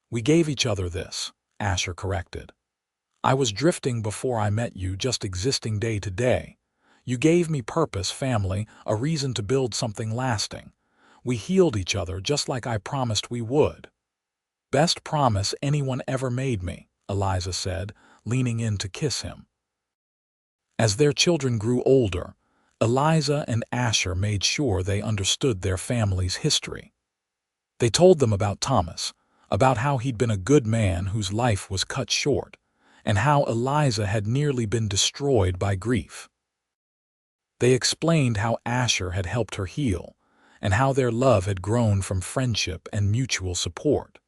We gave each other this, Asher corrected. I was drifting before I met you, just existing day to day. You gave me purpose, family, a reason to build something lasting. We healed each other just like I promised we would. Best promise anyone ever made me, Eliza said, leaning in to kiss him. As their children grew older, Eliza and Asher made sure they understood their family's history. They told them about Thomas, about how he'd been a good man whose life was cut short, and how Eliza had nearly been destroyed by grief. They explained how Asher had helped her heal, and how their love had grown from friendship and mutual support.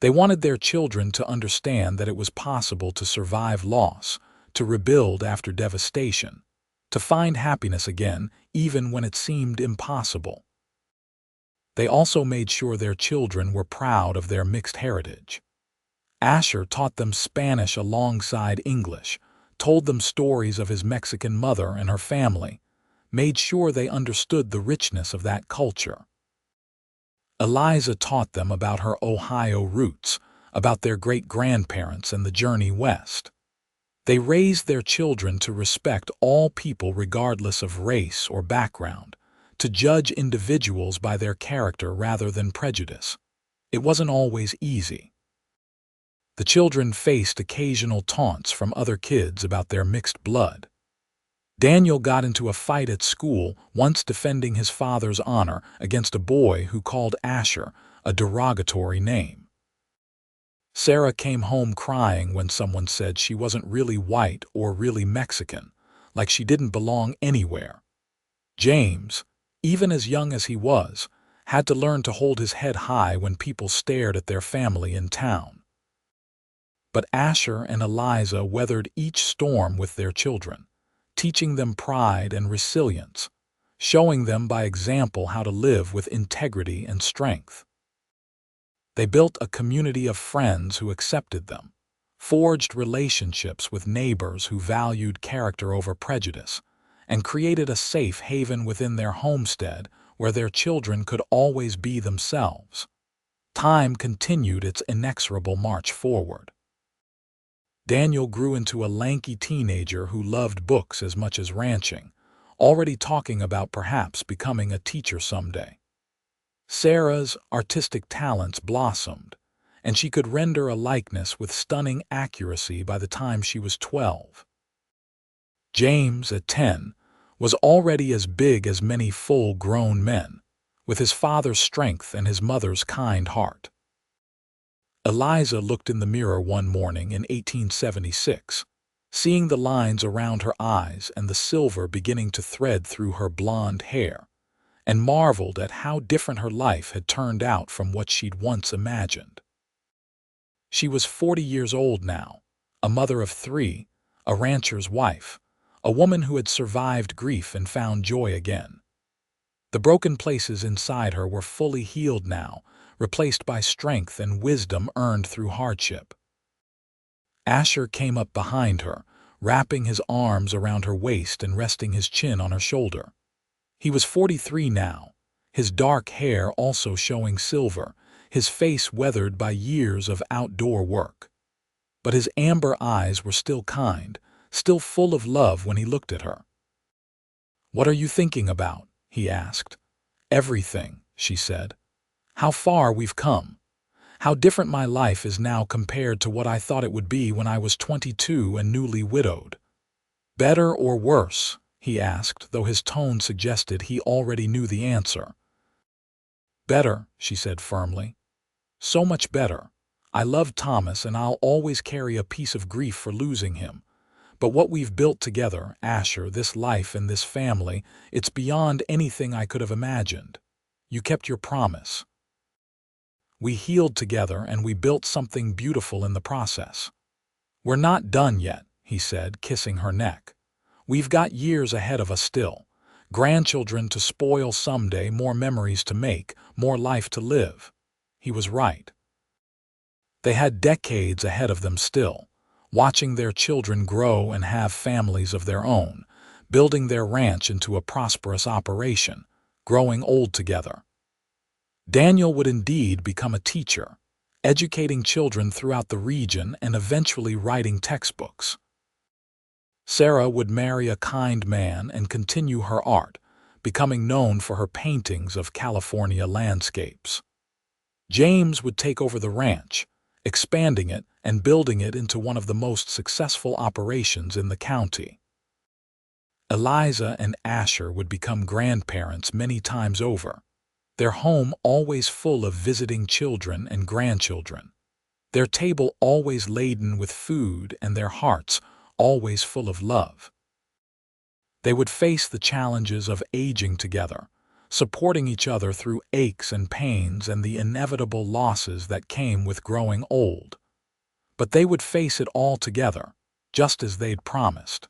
They wanted their children to understand that it was possible to survive loss, to rebuild after devastation, to find happiness again even when it seemed impossible. They also made sure their children were proud of their mixed heritage. Asher taught them Spanish alongside English, told them stories of his Mexican mother and her family, made sure they understood the richness of that culture. Eliza taught them about her Ohio roots, about their great-grandparents and the journey west. They raised their children to respect all people regardless of race or background, to judge individuals by their character rather than prejudice. It wasn't always easy. The children faced occasional taunts from other kids about their mixed blood. Daniel got into a fight at school, once defending his father's honor against a boy who called Asher a derogatory name. Sarah came home crying when someone said she wasn't really white or really Mexican, like she didn't belong anywhere. James, even as young as he was, had to learn to hold his head high when people stared at their family in town. But Asher and Eliza weathered each storm with their children, teaching them pride and resilience, showing them by example how to live with integrity and strength. They built a community of friends who accepted them, forged relationships with neighbors who valued character over prejudice, and created a safe haven within their homestead where their children could always be themselves. Time continued its inexorable march forward. Daniel grew into a lanky teenager who loved books as much as ranching, already talking about perhaps becoming a teacher someday. Sarah's artistic talents blossomed, and she could render a likeness with stunning accuracy by the time she was 12. James, at 10, was already as big as many full-grown men, with his father's strength and his mother's kind heart. Eliza looked in the mirror one morning in 1876, seeing the lines around her eyes and the silver beginning to thread through her blonde hair, and marveled at how different her life had turned out from what she'd once imagined. She was 40 years old now, a mother of 3, a rancher's wife, a woman who had survived grief and found joy again. The broken places inside her were fully healed now, replaced by strength and wisdom earned through hardship. Asher came up behind her, wrapping his arms around her waist and resting his chin on her shoulder. He was 43 now, his dark hair also showing silver, his face weathered by years of outdoor work. But his amber eyes were still kind, still full of love when he looked at her. "What are you thinking about?" he asked. "Everything," she said. "How far we've come. How different my life is now compared to what I thought it would be when I was 22 and newly widowed." "Better or worse?" he asked, though his tone suggested he already knew the answer. "Better," she said firmly. "So much better. I love Thomas and I'll always carry a piece of grief for losing him. But what we've built together, Asher, this life and this family, it's beyond anything I could have imagined. You kept your promise. We healed together and we built something beautiful in the process." "We're not done yet," he said, kissing her neck. "We've got years ahead of us still. Grandchildren to spoil someday, more memories to make, more life to live." He was right. They had decades ahead of them still, watching their children grow and have families of their own, building their ranch into a prosperous operation, growing old together. Daniel would indeed become a teacher, educating children throughout the region and eventually writing textbooks. Sarah would marry a kind man and continue her art, becoming known for her paintings of California landscapes. James would take over the ranch, expanding it and building it into one of the most successful operations in the county. Eliza and Asher would become grandparents many times over, their home always full of visiting children and grandchildren, their table always laden with food and their hearts always full of love. They would face the challenges of aging together, supporting each other through aches and pains and the inevitable losses that came with growing old. But they would face it all together, just as they'd promised.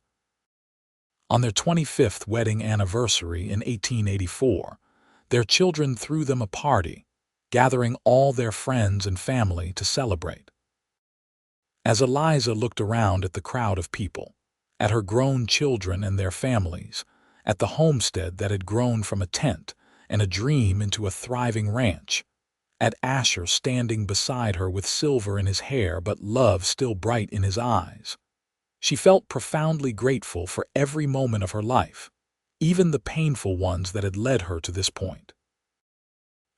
On their 25th wedding anniversary in 1884, their children threw them a party, gathering all their friends and family to celebrate. As Eliza looked around at the crowd of people, at her grown children and their families, at the homestead that had grown from a tent and a dream into a thriving ranch, at Asher standing beside her with silver in his hair but love still bright in his eyes, she felt profoundly grateful for every moment of her life, even the painful ones that had led her to this point.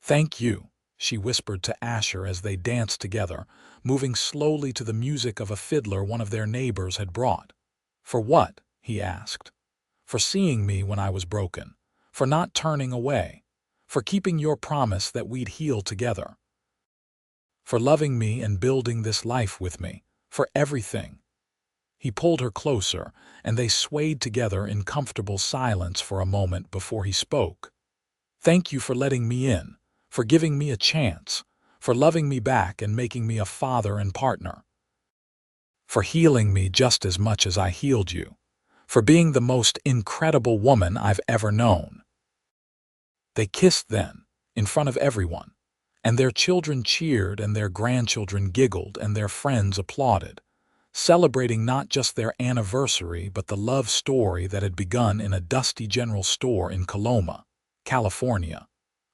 "Thank you," she whispered to Asher as they danced together, moving slowly to the music of a fiddler one of their neighbors had brought. "For what?" he asked. "For seeing me when I was broken, for not turning away, for keeping your promise that we'd heal together." for loving me and building this life with me, for everything." He pulled her closer, and they swayed together in comfortable silence for a moment before he spoke. "Thank you for letting me in, for giving me a chance, for loving me back and making me a father and partner, for healing me just as much as I healed you, for being the most incredible woman I've ever known." They kissed then, in front of everyone, and their children cheered and their grandchildren giggled and their friends applauded, celebrating not just their anniversary but the love story that had begun in a dusty general store in Coloma, California,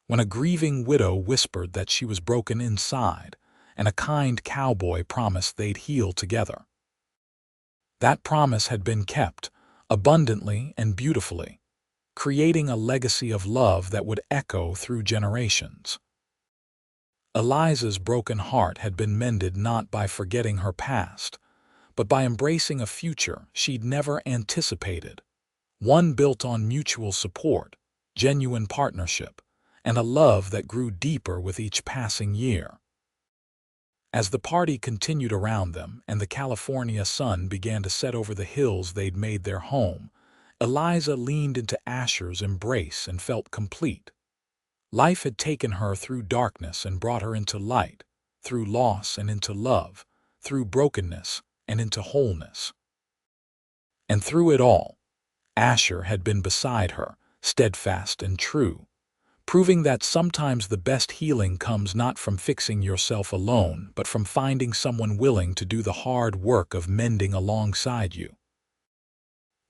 when a grieving widow whispered that she was broken inside and a kind cowboy promised they'd heal together. That promise had been kept, abundantly and beautifully, creating a legacy of love that would echo through generations. Eliza's broken heart had been mended not by forgetting her past, but by embracing a future she'd never anticipated, one built on mutual support, genuine partnership, and a love that grew deeper with each passing year. As the party continued around them and the California sun began to set over the hills they'd made their home, Eliza leaned into Asher's embrace and felt complete. Life had taken her through darkness and brought her into light, through loss and into love, through brokenness and into wholeness. And through it all, Asher had been beside her, steadfast and true, proving that sometimes the best healing comes not from fixing yourself alone, but from finding someone willing to do the hard work of mending alongside you.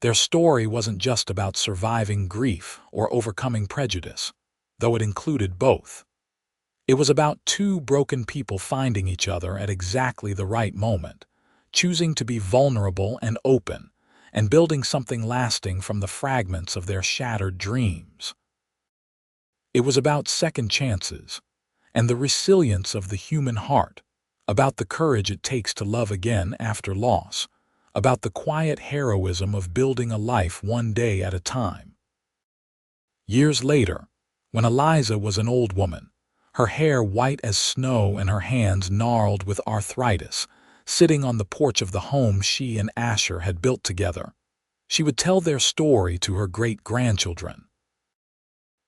Their story wasn't just about surviving grief or overcoming prejudice, though it included both. It was about two broken people finding each other at exactly the right moment, choosing to be vulnerable and open, and building something lasting from the fragments of their shattered dreams. It was about second chances and the resilience of the human heart, about the courage it takes to love again after loss, about the quiet heroism of building a life one day at a time. Years later, when Eliza was an old woman, her hair white as snow and her hands gnarled with arthritis, sitting on the porch of the home she and Asher had built together, she would tell their story to her great-grandchildren.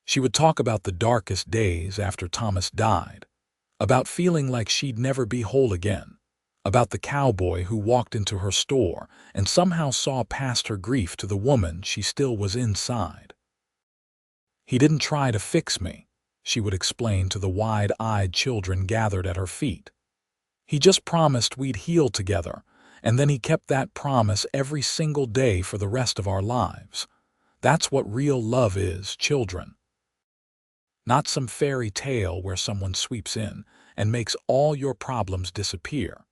She would talk about the darkest days after Thomas died, about feeling like she'd never be whole again, about the cowboy who walked into her store and somehow saw past her grief to the woman she still was inside. "He didn't try to fix me," she would explain to the wide-eyed children gathered at her feet. "He just promised we'd heal together, and then he kept that promise every single day for the rest of our lives. That's what real love is, children. Not some fairy tale where someone sweeps in and makes all your problems disappear.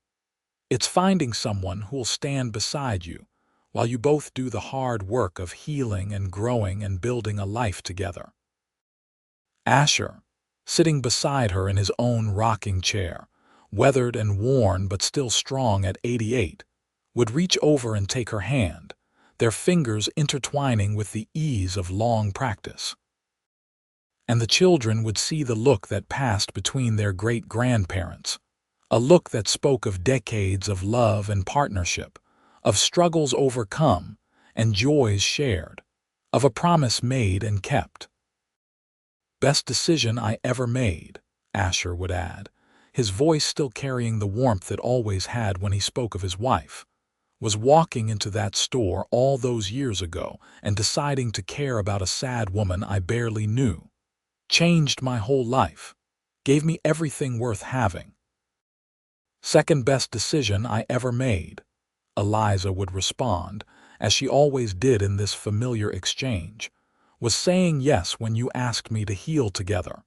It's finding someone who'll stand beside you while you both do the hard work of healing and growing and building a life together." Asher, sitting beside her in his own rocking chair, weathered and worn but still strong at 88, would reach over and take her hand, their fingers intertwining with the ease of long practice. And the children would see the look that passed between their great-grandparents, a look that spoke of decades of love and partnership, of struggles overcome and joys shared, of a promise made and kept. "Best decision I ever made," Asher would add, his voice still carrying the warmth it always had when he spoke of his wife, "was walking into that store all those years ago and deciding to care about a sad woman I barely knew. Changed my whole life, gave me everything worth having." "Second best decision I ever made," Eliza would respond, as she always did in this familiar exchange, "was saying yes when you asked me to heal together.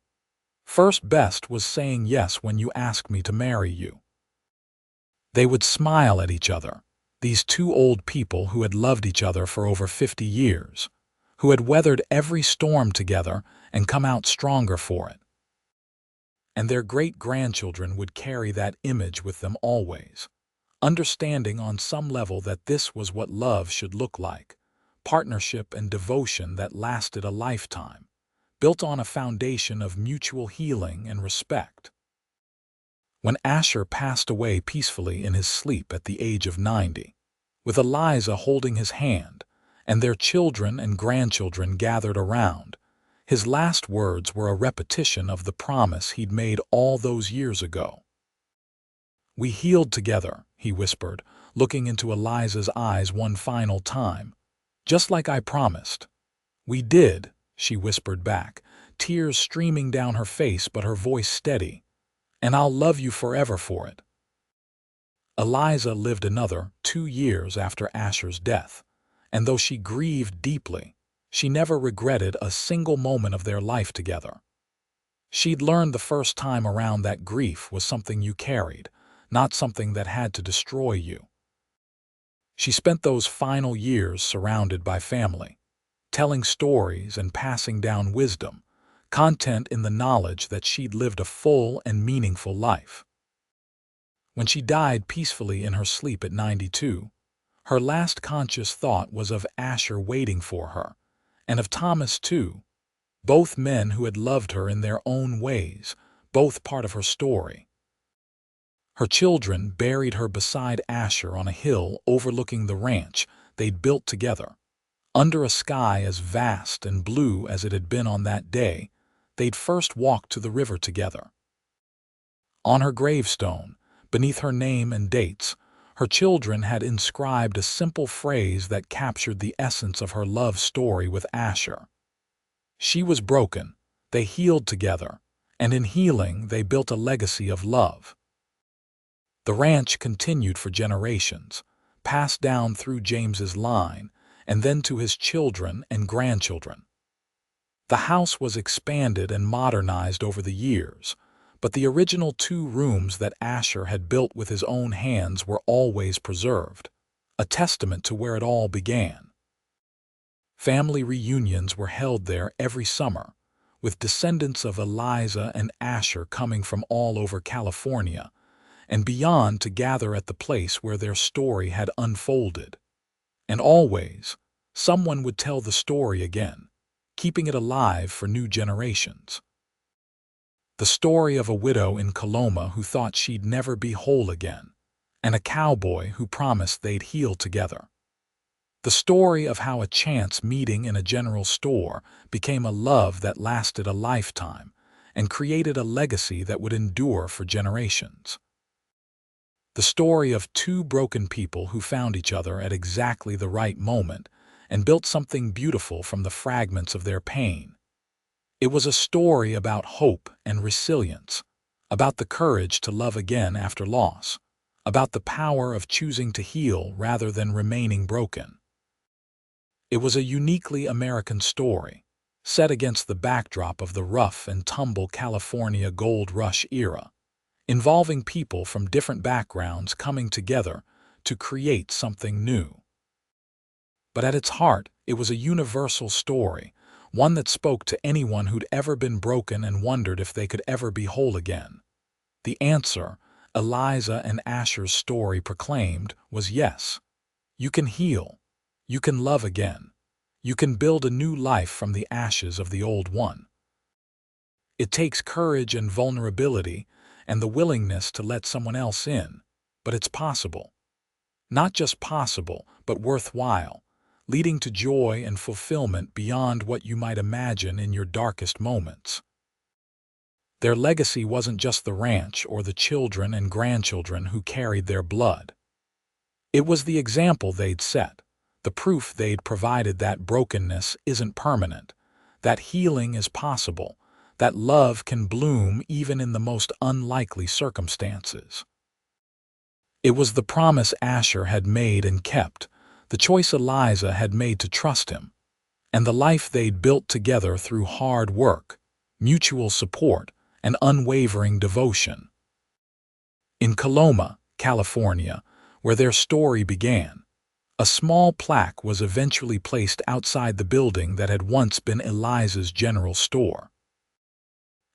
First best was saying yes when you asked me to marry you." They would smile at each other, these two old people who had loved each other for over 50 years, who had weathered every storm together and come out stronger for it. And their great-grandchildren would carry that image with them always, understanding on some level that this was what love should look like, partnership and devotion that lasted a lifetime, built on a foundation of mutual healing and respect. when Asher passed away peacefully in his sleep at the age of 90, with Eliza holding his hand and their children and grandchildren gathered around. His last words were a repetition of the promise he'd made all those years ago. "We healed together," he whispered, looking into Eliza's eyes one final time. "Just like I promised." "We did," she whispered back, tears streaming down her face but her voice steady. "And I'll love you forever for it." Eliza lived another 2 years after Asher's death, and though she grieved deeply, she never regretted a single moment of their life together. She'd learned the first time around that grief was something you carried, not something that had to destroy you. She spent those final years surrounded by family, telling stories and passing down wisdom, content in the knowledge that she'd lived a full and meaningful life. When she died peacefully in her sleep at 92, her last conscious thought was of Asher waiting for her, and of Thomas too, both men who had loved her in their own ways, both part of her story. Her children buried her beside Asher on a hill overlooking the ranch they'd built together. Under a sky as vast and blue as it had been on that day they'd first walked to the river together. On her gravestone, beneath her name and dates, her children had inscribed a simple phrase that captured the essence of her love story with Asher. She was broken, they healed together, and in healing they built a legacy of love. The ranch continued for generations, passed down through James's line, and then to his children and grandchildren. The house was expanded and modernized over the years, but the original 2 rooms that Asher had built with his own hands were always preserved, a testament to where it all began. Family reunions were held there every summer, with descendants of Eliza and Asher coming from all over California and beyond to gather at the place where their story had unfolded. And always, someone would tell the story again, keeping it alive for new generations. The story of a widow in Coloma who thought she'd never be whole again, and a cowboy who promised they'd heal together. The story of how a chance meeting in a general store became a love that lasted a lifetime and created a legacy that would endure for generations. The story of 2 broken people who found each other at exactly the right moment and built something beautiful from the fragments of their pain. It was a story about hope and resilience, about the courage to love again after loss, about the power of choosing to heal rather than remaining broken. It was a uniquely American story, set against the backdrop of the rough and tumble California gold rush era, involving people from different backgrounds coming together to create something new. But at its heart, it was a universal story, one that spoke to anyone who'd ever been broken and wondered if they could ever be whole again. The answer, Eliza and Asher's story proclaimed, was yes. You can heal. You can love again. You can build a new life from the ashes of the old one. It takes courage and vulnerability and the willingness to let someone else in, but it's possible. Not just possible, but worthwhile, leading to joy and fulfillment beyond what you might imagine in your darkest moments. Their legacy wasn't just the ranch or the children and grandchildren who carried their blood. It was the example they'd set, the proof they'd provided that brokenness isn't permanent, that healing is possible, that love can bloom even in the most unlikely circumstances. It was the promise Asher had made and kept, the choice Eliza had made to trust him, and the life they'd built together through hard work, mutual support, and unwavering devotion. In Coloma, California, where their story began, a small plaque was eventually placed outside the building that had once been Eliza's general store.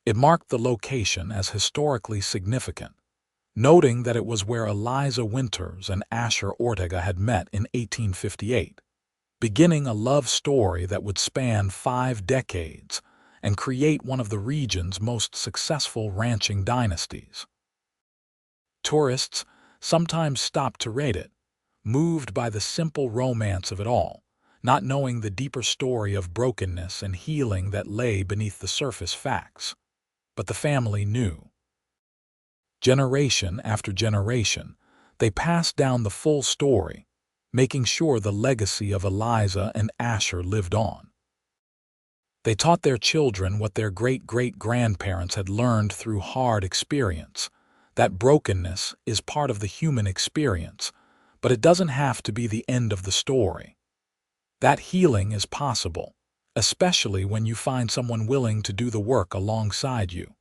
It marked the location as historically significant, noting that it was where Eliza Winters and Asher Ortega had met in 1858, beginning a love story that would span 5 decades and create one of the region's most successful ranching dynasties. Tourists sometimes stop to rate it, moved by the simple romance of it all, not knowing the deeper story of brokenness and healing that lay beneath the surface facts. But the family knew. Generation after generation, they passed down the full story, making sure the legacy of Eliza and Asher lived on. They taught their children what their great-great-grandparents had learned through hard experience, that brokenness is part of the human experience, but it doesn't have to be the end of the story. That healing is possible, especially when you find someone willing to do the work alongside you.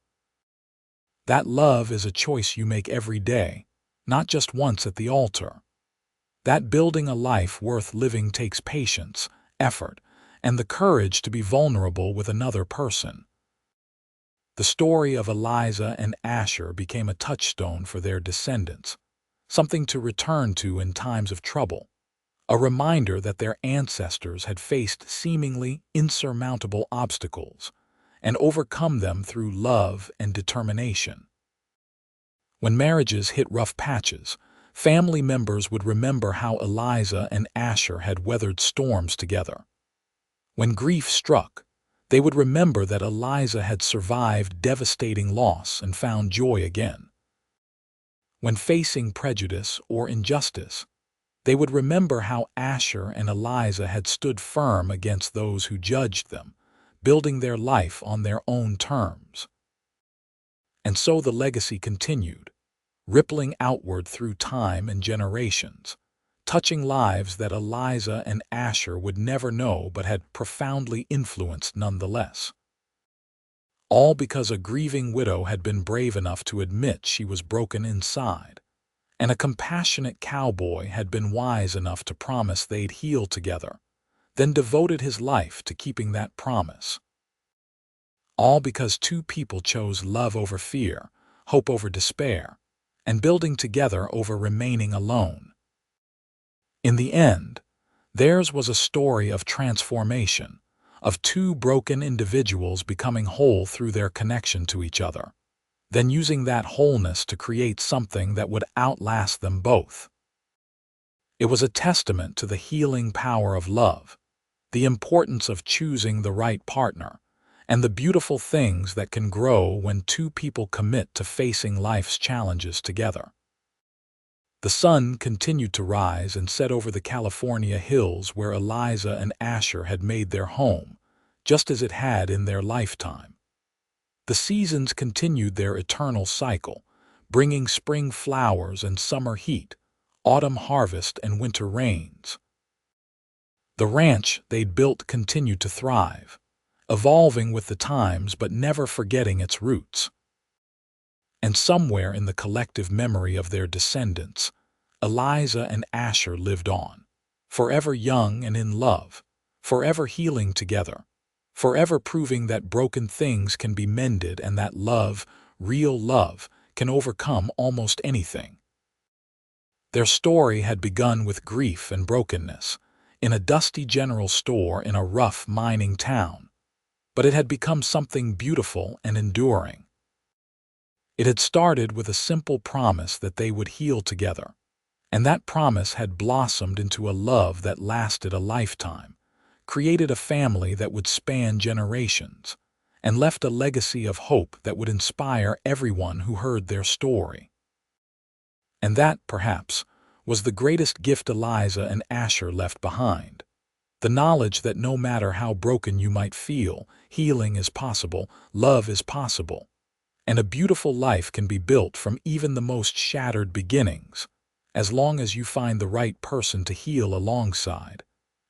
That love is a choice you make every day, not just once at the altar. That building a life worth living takes patience, effort, and the courage to be vulnerable with another person. The story of Eliza and Asher became a touchstone for their descendants, something to return to in times of trouble, a reminder that their ancestors had faced seemingly insurmountable obstacles and overcome them through love and determination. When marriages hit rough patches, family members would remember how Eliza and Asher had weathered storms together. When grief struck, they would remember that Eliza had survived devastating loss and found joy again. When facing prejudice or injustice, they would remember how Asher and Eliza had stood firm against those who judged them, building their life on their own terms. And so the legacy continued, rippling outward through time and generations, touching lives that Eliza and Asher would never know but had profoundly influenced nonetheless. All because a grieving widow had been brave enough to admit she was broken inside, and a compassionate cowboy had been wise enough to promise they'd heal together, then devoted his life to keeping that promise. All because two people chose love over fear, hope over despair, and building together over remaining alone. In the end, theirs was a story of transformation, of two broken individuals becoming whole through their connection to each other, then using that wholeness to create something that would outlast them both. It was a testament to the healing power of love, the importance of choosing the right partner, and the beautiful things that can grow when two people commit to facing life's challenges together. The sun continued to rise and set over the California hills where Eliza and Asher had made their home, just as it had in their lifetime. The seasons continued their eternal cycle, bringing spring flowers and summer heat, autumn harvest and winter rains. The ranch they'd built continued to thrive, evolving with the times but never forgetting its roots. And somewhere in the collective memory of their descendants, Eliza and Asher lived on, forever young and in love, forever healing together, forever proving that broken things can be mended and that love, real love, can overcome almost anything. Their story had begun with grief and brokenness, in a dusty general store in a rough mining town, but it had become something beautiful and enduring. It had started with a simple promise that they would heal together, and that promise had blossomed into a love that lasted a lifetime, created a family that would span generations, and left a legacy of hope that would inspire everyone who heard their story. And that, perhaps, was the greatest gift Eliza and Asher left behind. The knowledge that no matter how broken you might feel, healing is possible, love is possible, and a beautiful life can be built from even the most shattered beginnings, as long as you find the right person to heal alongside,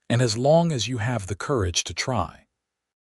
and as long as you have the courage to try.